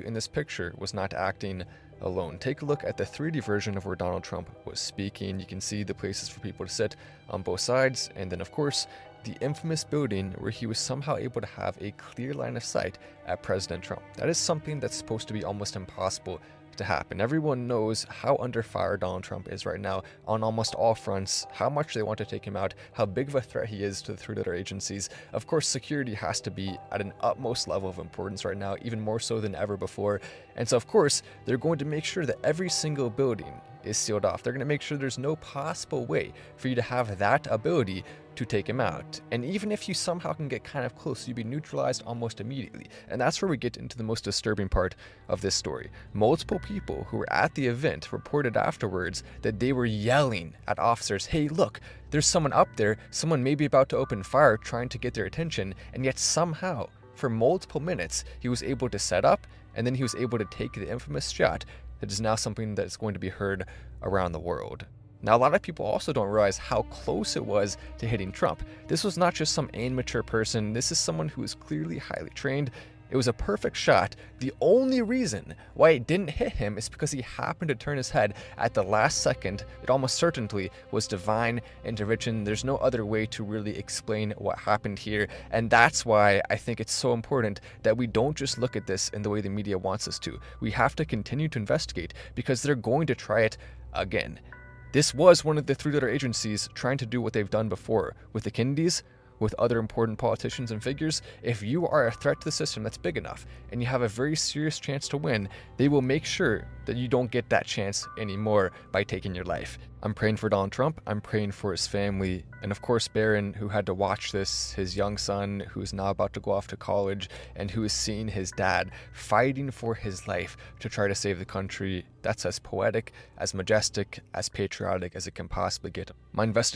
in this picture was not acting alone. Take a look at the 3D version of where Donald Trump was speaking. You can see the places for people to sit on both sides, and then of course the infamous building where he was somehow able to have a clear line of sight at President Trump. That is something that's supposed to be almost impossible to happen. Everyone knows how under fire Donald Trump is right now on almost all fronts, how much they want to take him out, how big of a threat he is to the three-letter agencies. Of course, security has to be at an utmost level of importance right now, even more so than ever before. And so, of course, they're going to make sure that every single building is sealed off. They're going to make sure there's no possible way for you to have that ability to take him out. And even if you somehow can get kind of close, you'd be neutralized almost immediately. And that's where we get into the most disturbing part of this story. Multiple people who were at the event reported afterwards that they were yelling at officers, hey, look, there's someone up there, someone may be about to open fire trying to get their attention, and yet somehow, for multiple minutes, he was able to set up, and then he was able to take the infamous shot that is now something that is going to be heard around the world. Now, a lot of people also don't realize how close it was to hitting Trump. This was not just some immature person. This is someone who is clearly highly trained. It was a perfect shot. The only reason why it didn't hit him is because he happened to turn his head at the last second. It almost certainly was divine intervention. There's no other way to really explain what happened here. And that's why I think it's so important that we don't just look at this in the way the media wants us to. We have to continue to investigate because they're going to try it again. This was one of the three-letter agencies trying to do what they've done before with the Kennedys, with other important politicians and figures. If you are a threat to the system that's big enough and you have a very serious chance to win, they will make sure that you don't get that chance anymore by taking your life. I'm praying for Donald Trump. I'm praying for his family. And of course, Barron, who had to watch this, his young son, who is now about to go off to college, and who is seeing his dad fighting for his life to try to save the country. That's as poetic, as majestic, as patriotic as it can possibly get. My investigation